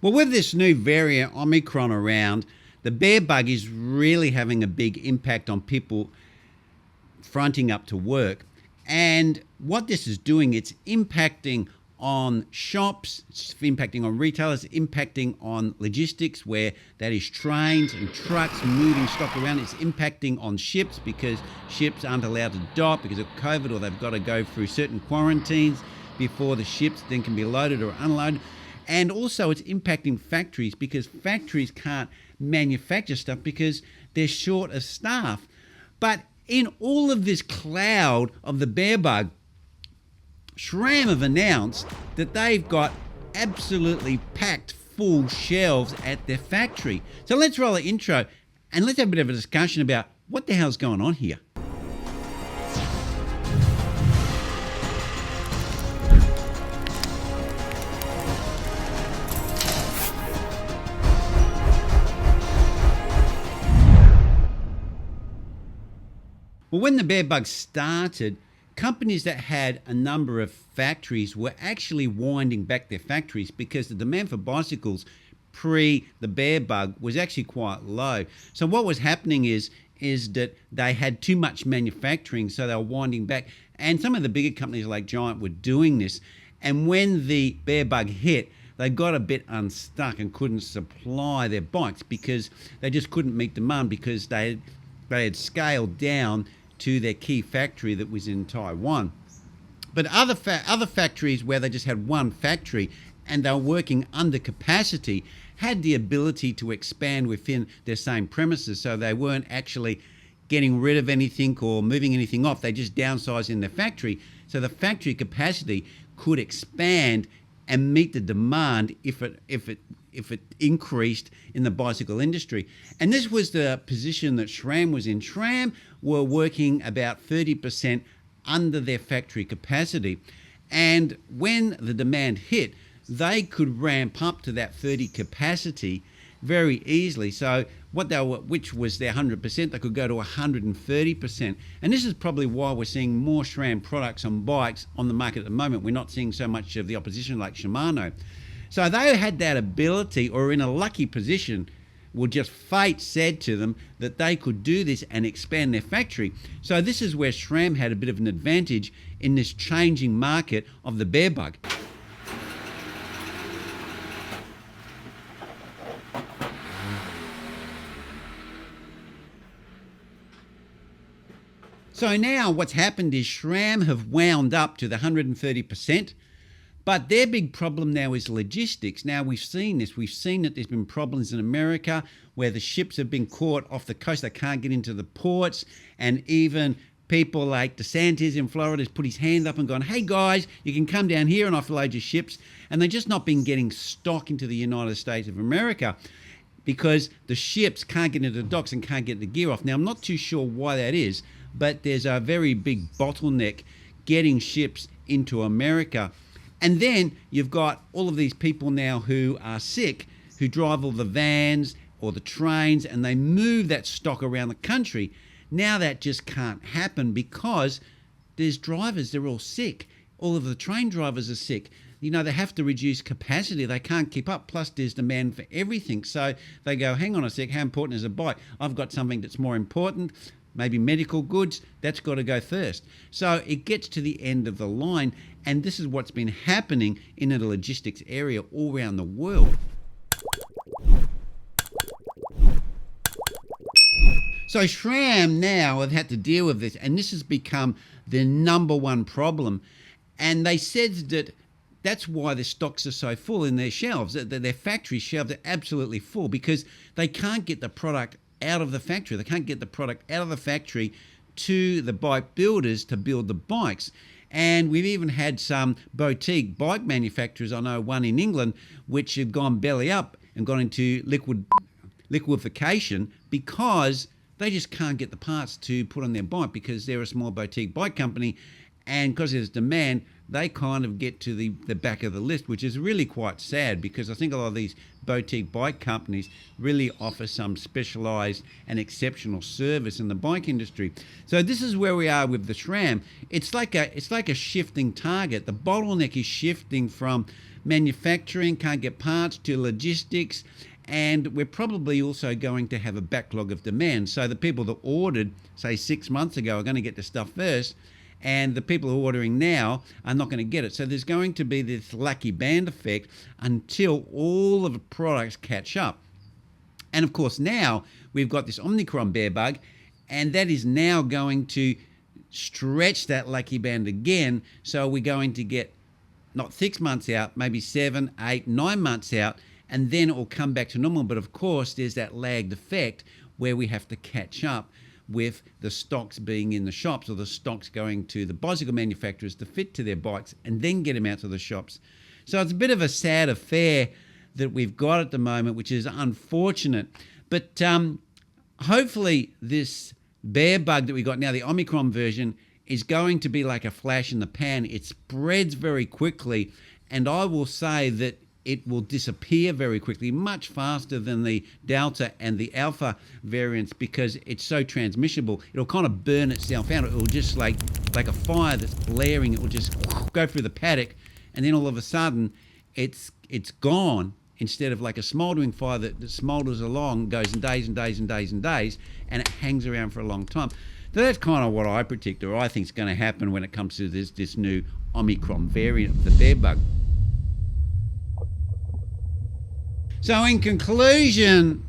Well, with this new variant Omicron around, the bear bug is really having a big impact on people fronting up to work. And what this is doing, it's impacting on shops, it's impacting on retailers, impacting on logistics where that is trains and trucks moving stock around. It's impacting on ships because ships aren't allowed to dock because of COVID, or they've got to go through certain quarantines before the ships then can be loaded or unloaded. And also it's impacting factories because factories can't manufacture stuff because they're short of staff. But in all of this cloud of the bear bug, Sram have announced that they've got absolutely packed full shelves at their factory. So let's roll the intro and let's have a bit of a discussion about what the hell's going on here. Well, when the bear bug started, companies that had a number of factories were actually winding back their factories because the demand for bicycles pre the bear bug was actually quite low. So what was happening is that they had too much manufacturing, so they were winding back. And some of the bigger companies like Giant were doing this. And when the bear bug hit, they got a bit unstuck and couldn't supply their bikes because they just couldn't meet demand because they had scaled down to their key factory that was in Taiwan. But other factories where they just had one factory and they were working under capacity had the ability to expand within their same premises, so they weren't actually getting rid of anything or moving anything off. They just downsized in their factory, so the factory capacity could expand and meet the demand if it increased in the bicycle industry. And this was the position that Sram was in. Sram were working about 30% under their factory capacity. And when the demand hit, they could ramp up to that 30 capacity very easily. So which was their 100%, they could go to 130%. And this is probably why we're seeing more Sram products on bikes on the market at the moment. We're not seeing so much of the opposition like Shimano. So they had that ability, or in a lucky position, well, just fate said to them that they could do this and expand their factory. So this is where Sram had a bit of an advantage in this changing market of the bear bug. So now what's happened is Sram have wound up to the 130%. But their big problem now is logistics. Now, we've seen this. We've seen that there's been problems in America where the ships have been caught off the coast. They can't get into the ports. And even people like DeSantis in Florida has put his hand up and gone, hey, guys, you can come down here and offload your ships. And they've just not been getting stock into the United States of America because the ships can't get into the docks and can't get the gear off. Now, I'm not too sure why that is, but there's a very big bottleneck getting ships into America. And then you've got all of these people now who are sick, who drive all the vans or the trains, and they move that stock around the country. Now that just can't happen because there's drivers, they're all sick. All of the train drivers are sick. You know, they have to reduce capacity. They can't keep up. Plus, there's demand for everything. So they go, hang on a sec, how important is a bike? I've got something that's more important. Maybe medical goods, that's got to go first. So it gets to the end of the line, and this is what's been happening in the logistics area all around the world. So Sram now have had to deal with this, and this has become the number one problem. And they said that that's why their stocks are so full in their shelves, that their factory shelves are absolutely full because they can't get the product out of the factory. They can't get the product out of the factory to the bike builders to build the bikes. And we've even had some boutique bike manufacturers, I know one in England, which have gone belly up and gone into liquefaction because they just can't get the parts to put on their bike because they're a small boutique bike company And because there's demand, they kind of get to the back of the list, which is really quite sad, because I think a lot of these boutique bike companies really offer some specialized and exceptional service in the bike industry. So this is where we are with the SRAM. It's like a shifting target. The bottleneck is shifting from manufacturing, can't get parts, to logistics, and we're probably also going to have a backlog of demand. So the people that ordered, say 6 months ago, are going to get the stuff first, and the people who are ordering now are not going to get it. So there's going to be this lucky band effect until all of the products catch up. And of course now we've got this Omicron bear bug, and that is now going to stretch that lucky band again. So we're going to get not 6 months out, maybe 7, 8, 9 months out, and then it will come back to normal. But of course there's that lagged effect where we have to catch up with the stocks being in the shops, or the stocks going to the bicycle manufacturers to fit to their bikes and then get them out to the shops. So it's a bit of a sad affair that we've got at the moment, which is unfortunate. But hopefully this bear bug that we got now, the Omicron version, is going to be like a flash in the pan. It spreads very quickly, and I will say that it will disappear very quickly, much faster than the Delta and the Alpha variants, because it's so transmissible. It'll kind of burn itself out. It will just like a fire that's blaring. It will just go through the paddock, and then all of a sudden it's gone, instead of like a smouldering fire that smoulders along, goes in days and days and days and days, and it hangs around for a long time. So that's kind of what I predict, or I think is going to happen when it comes to this new Omicron variant of the bear bug. So in conclusion,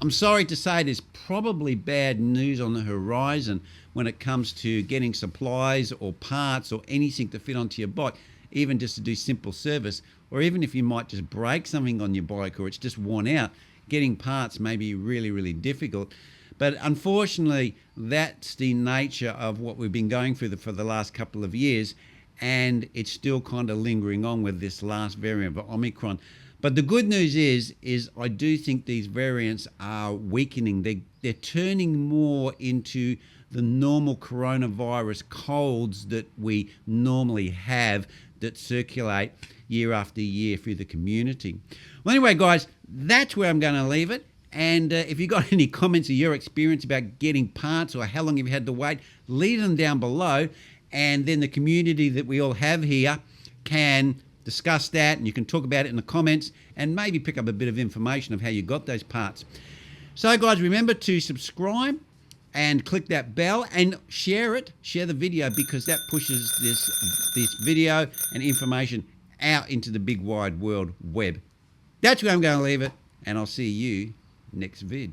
I'm sorry to say there's probably bad news on the horizon when it comes to getting supplies or parts or anything to fit onto your bike, even just to do simple service, or even if you might just break something on your bike or it's just worn out, getting parts may be really, really difficult. But unfortunately, that's the nature of what we've been going through for the last couple of years, and it's still kind of lingering on with this last variant of Omicron. But the good news is I do think these variants are weakening. They're turning more into the normal coronavirus colds that we normally have, that circulate year after year through the community. Well, anyway, guys, that's where I'm going to leave it. And if you've got any comments or your experience about getting parts, or how long you've had to wait, leave them down below. And then the community that we all have here can discuss that, and you can talk about it in the comments and maybe pick up a bit of information of how you got those parts. So guys, remember to subscribe and click that bell and share the video, because that pushes this video and information out into the big wide world web. That's where I'm going to leave it, and I'll see you next vid.